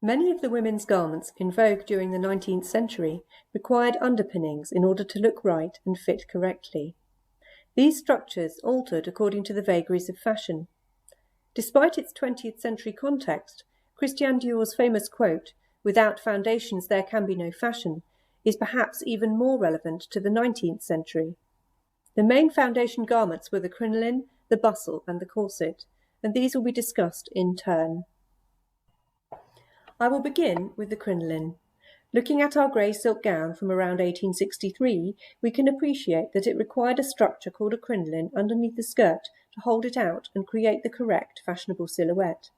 Many of the women's garments in vogue during the 19th century required underpinnings in order to look right and fit correctly. These structures altered according to the vagaries of fashion. Despite its 20th century context, Christian Dior's famous quote, "Without foundations there can be no fashion," is perhaps even more relevant to the 19th century. The main foundation garments were the crinoline, the bustle, and the corset, and these will be discussed in turn. I will begin with the crinoline. Looking at our grey silk gown from around 1863, we can appreciate that it required a structure called a crinoline underneath the skirt to hold it out and create the correct fashionable silhouette.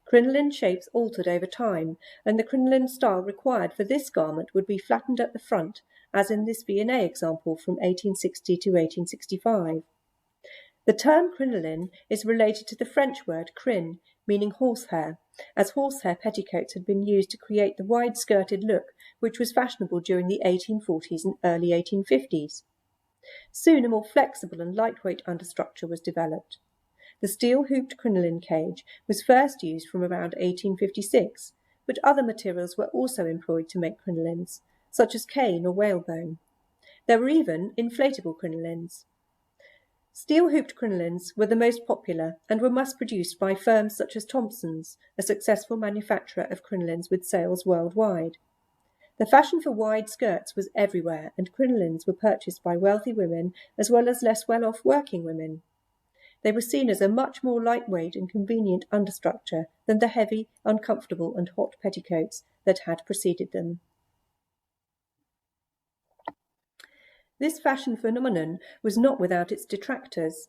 Crinoline shapes altered over time, and the crinoline style required for this garment would be flattened at the front, as in this V&A example from 1860 to 1865. The term crinoline is related to the French word crine, meaning horsehair, as horsehair petticoats had been used to create the wide-skirted look which was fashionable during the 1840s and early 1850s. Soon a more flexible and lightweight understructure was developed. The steel-hooped crinoline cage was first used from around 1856, but other materials were also employed to make crinolines, such as cane or whalebone. There were even inflatable crinolines. Steel-hooped crinolines were the most popular and were mass-produced by firms such as Thompson's, a successful manufacturer of crinolines with sales worldwide. The fashion for wide skirts was everywhere, and crinolines were purchased by wealthy women as well as less well-off working women. They were seen as a much more lightweight and convenient understructure than the heavy, uncomfortable and hot petticoats that had preceded them. This fashion phenomenon was not without its detractors.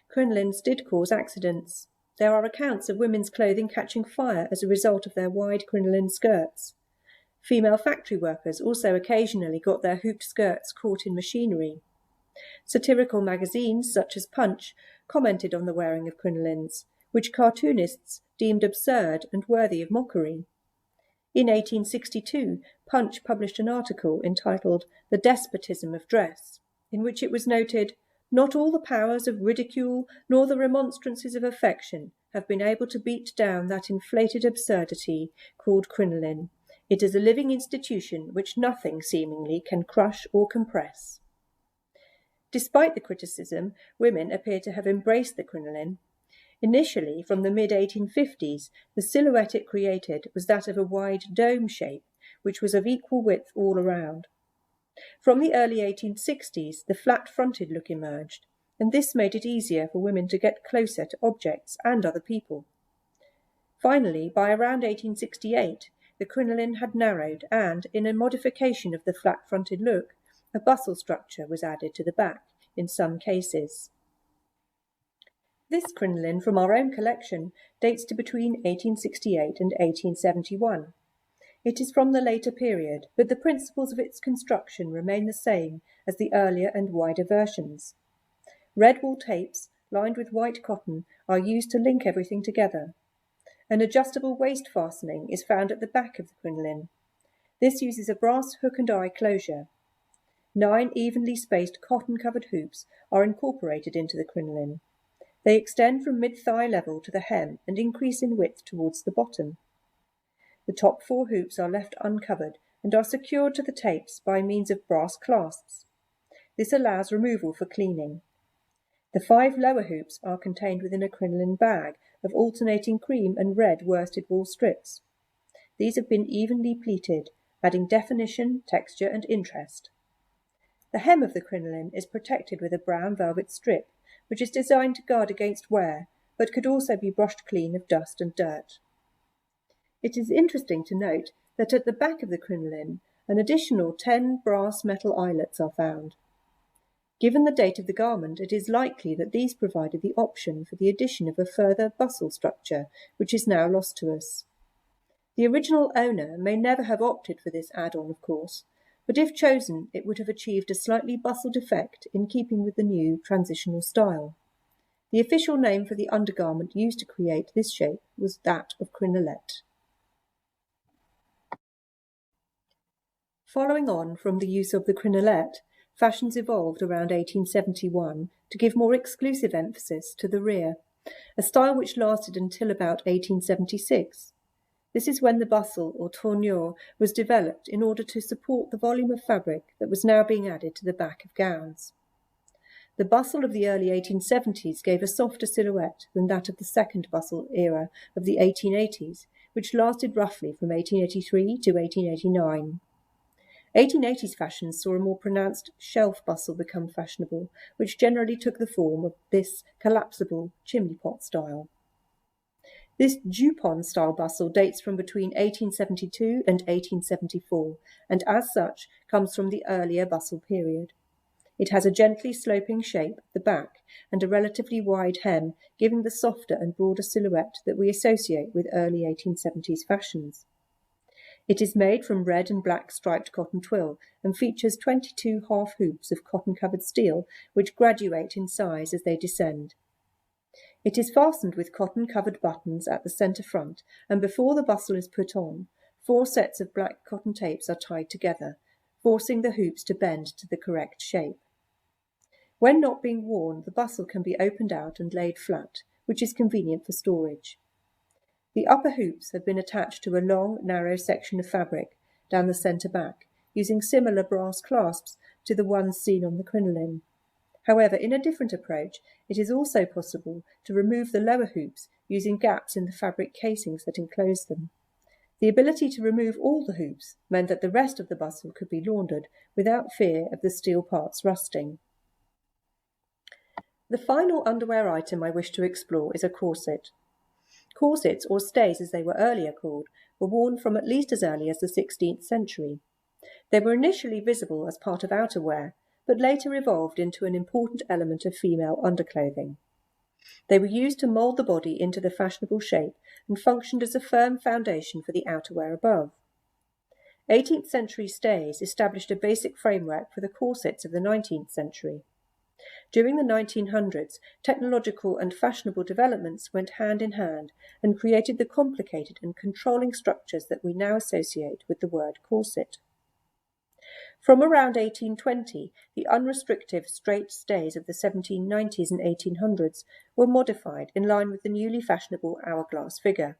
Crinolines did cause accidents. There are accounts of women's clothing catching fire as a result of their wide crinoline skirts. Female factory workers also occasionally got their hooped skirts caught in machinery. Satirical magazines such as Punch commented on the wearing of crinolines, which cartoonists deemed absurd and worthy of mockery. In 1862, Punch published an article entitled "The Despotism of Dress," in which it was noted, "Not all the powers of ridicule nor the remonstrances of affection have been able to beat down that inflated absurdity called crinoline. It is a living institution which nothing, seemingly, can crush or compress." Despite the criticism, women appear to have embraced the crinoline. Initially, from the mid-1850s, the silhouette it created was that of a wide dome shape, which was of equal width all around. From the early 1860s, the flat-fronted look emerged, and this made it easier for women to get closer to objects and other people. Finally, by around 1868, the crinoline had narrowed and, in a modification of the flat-fronted look, a bustle structure was added to the back in some cases. This crinoline from our own collection dates to between 1868 and 1871. It is from the later period, but the principles of its construction remain the same as the earlier and wider versions. Red wool tapes, lined with white cotton, are used to link everything together. An adjustable waist fastening is found at the back of the crinoline. This uses a brass hook and eye closure. 9 evenly spaced cotton-covered hoops are incorporated into the crinoline. They extend from mid-thigh level to the hem and increase in width towards the bottom. The top 4 hoops are left uncovered and are secured to the tapes by means of brass clasps. This allows removal for cleaning. The 5 lower hoops are contained within a crinoline bag of alternating cream and red worsted wool strips. These have been evenly pleated, adding definition, texture and interest. The hem of the crinoline is protected with a brown velvet strip, which is designed to guard against wear, but could also be brushed clean of dust and dirt. It is interesting to note that at the back of the crinoline, an additional 10 brass metal eyelets are found. Given the date of the garment, it is likely that these provided the option for the addition of a further bustle structure, which is now lost to us. The original owner may never have opted for this add-on, of course, but if chosen, it would have achieved a slightly bustled effect in keeping with the new transitional style. The official name for the undergarment used to create this shape was that of crinolette. Following on from the use of the crinolette, fashions evolved around 1871 to give more exclusive emphasis to the rear, a style which lasted until about 1876. This is when the bustle or tournure was developed in order to support the volume of fabric that was now being added to the back of gowns. The bustle of the early 1870s gave a softer silhouette than that of the second bustle era of the 1880s, which lasted roughly from 1883 to 1889. 1880s fashions saw a more pronounced shelf bustle become fashionable, which generally took the form of this collapsible chimney pot style. This jupon-style bustle dates from between 1872 and 1874, and as such comes from the earlier bustle period. It has a gently sloping shape at the back and a relatively wide hem, giving the softer and broader silhouette that we associate with early 1870s fashions. It is made from red and black striped cotton twill and features 22 half hoops of cotton-covered steel which graduate in size as they descend. It is fastened with cotton-covered buttons at the centre front, and before the bustle is put on, 4 sets of black cotton tapes are tied together, forcing the hoops to bend to the correct shape. When not being worn, the bustle can be opened out and laid flat, which is convenient for storage. The upper hoops have been attached to a long, narrow section of fabric down the centre back, using similar brass clasps to the ones seen on the crinoline. However, in a different approach, it is also possible to remove the lower hoops using gaps in the fabric casings that enclose them. The ability to remove all the hoops meant that the rest of the bustle could be laundered without fear of the steel parts rusting. The final underwear item I wish to explore is a corset. Corsets, or stays as they were earlier called, were worn from at least as early as the 16th century. They were initially visible as part of outerwear, but later evolved into an important element of female underclothing. They were used to mould the body into the fashionable shape and functioned as a firm foundation for the outerwear above. 18th century stays established a basic framework for the corsets of the 19th century. During the 1900s, technological and fashionable developments went hand in hand and created the complicated and controlling structures that we now associate with the word corset. From around 1820, the unrestrictive straight stays of the 1790s and 1800s were modified in line with the newly fashionable hourglass figure.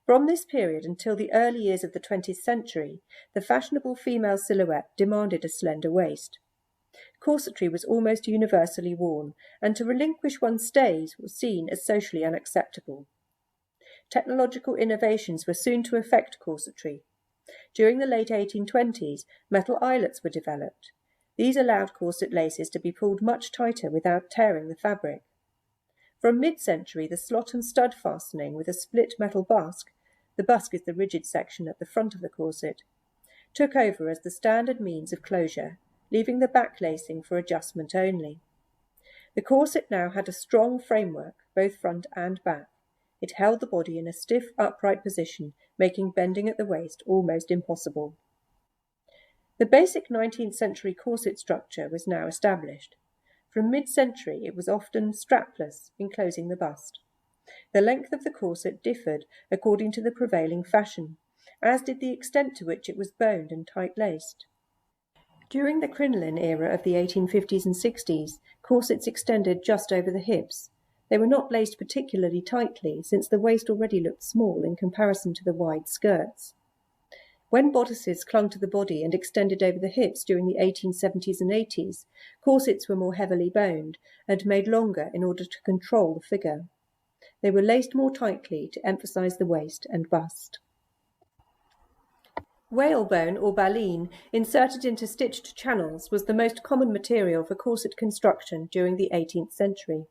From this period until the early years of the 20th century, the fashionable female silhouette demanded a slender waist. Corsetry was almost universally worn, and to relinquish one's stays was seen as socially unacceptable. Technological innovations were soon to affect corsetry. During the late 1820s, metal eyelets were developed. These allowed corset laces to be pulled much tighter without tearing the fabric. From mid-century, the slot and stud fastening with a split metal basque, the basque is the rigid section at the front of the corset, took over as the standard means of closure, leaving the back lacing for adjustment only. The corset now had a strong framework, both front and back. It held the body in a stiff, upright position, making bending at the waist almost impossible. The basic 19th century corset structure was now established. From mid-century it was often strapless, enclosing the bust. The length of the corset differed according to the prevailing fashion, as did the extent to which it was boned and tight-laced. During the crinoline era of the 1850s and 60s, corsets extended just over the hips. They were not laced particularly tightly, since the waist already looked small in comparison to the wide skirts. When bodices clung to the body and extended over the hips during the 1870s and 80s, corsets were more heavily boned and made longer in order to control the figure. They were laced more tightly to emphasize the waist and bust. Whalebone or baleen, inserted into stitched channels, was the most common material for corset construction during the 18th century.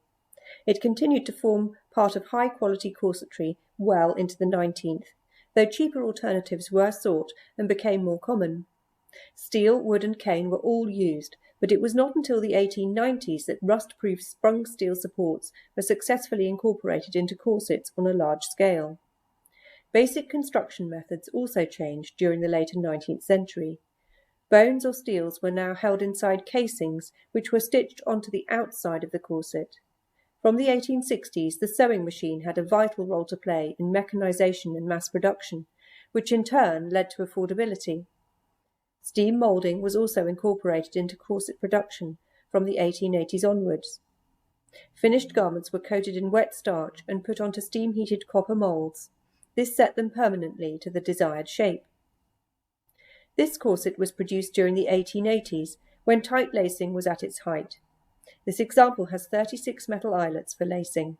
It continued to form part of high-quality corsetry well into the 19th, though cheaper alternatives were sought and became more common. Steel, wood and cane were all used, but it was not until the 1890s that rust-proof sprung steel supports were successfully incorporated into corsets on a large scale. Basic construction methods also changed during the later 19th century. Bones or steels were now held inside casings, which were stitched onto the outside of the corset. From the 1860s, the sewing machine had a vital role to play in mechanization and mass production, which in turn led to affordability. Steam moulding was also incorporated into corset production from the 1880s onwards. Finished garments were coated in wet starch and put onto steam-heated copper moulds. This set them permanently to the desired shape. This corset was produced during the 1880s, when tight lacing was at its height. This example has 36 metal eyelets for lacing.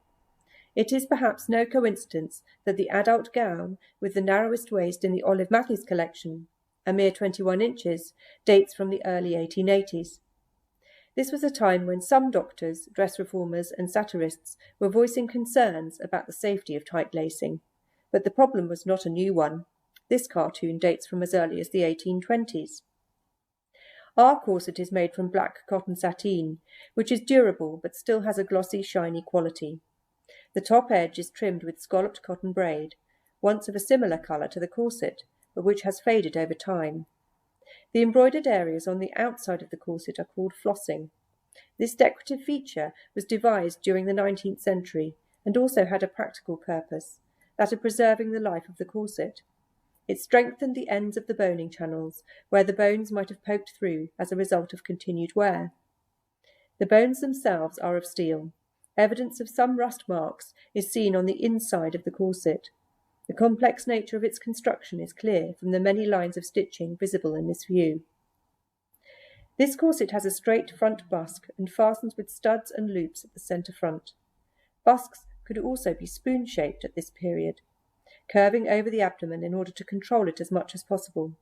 It is perhaps no coincidence that the adult gown, with the narrowest waist in the Olive Matthews collection, a mere 21 inches, dates from the early 1880s. This was a time when some doctors, dress reformers, and satirists were voicing concerns about the safety of tight lacing, but the problem was not a new one. This cartoon dates from as early as the 1820s. Our corset is made from black cotton sateen, which is durable but still has a glossy, shiny quality. The top edge is trimmed with scalloped cotton braid, once of a similar colour to the corset, but which has faded over time. The embroidered areas on the outside of the corset are called flossing. This decorative feature was devised during the 19th century and also had a practical purpose, that of preserving the life of the corset. It strengthened the ends of the boning channels, where the bones might have poked through as a result of continued wear. The bones themselves are of steel. Evidence of some rust marks is seen on the inside of the corset. The complex nature of its construction is clear from the many lines of stitching visible in this view. This corset has a straight front busk and fastens with studs and loops at the centre front. Busks could also be spoon-shaped at this period, curving over the abdomen in order to control it as much as possible.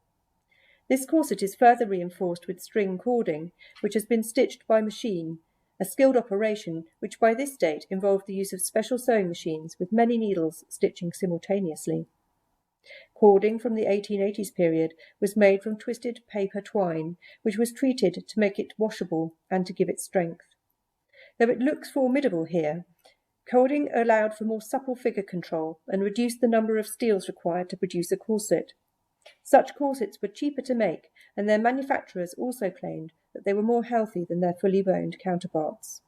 This corset is further reinforced with string cording, which has been stitched by machine, a skilled operation which by this date involved the use of special sewing machines with many needles stitching simultaneously. Cording from the 1880s period was made from twisted paper twine, which was treated to make it washable and to give it strength. Though it looks formidable here, cording allowed for more supple figure control and reduced the number of steels required to produce a corset. Such corsets were cheaper to make, and their manufacturers also claimed that they were more healthy than their fully boned counterparts.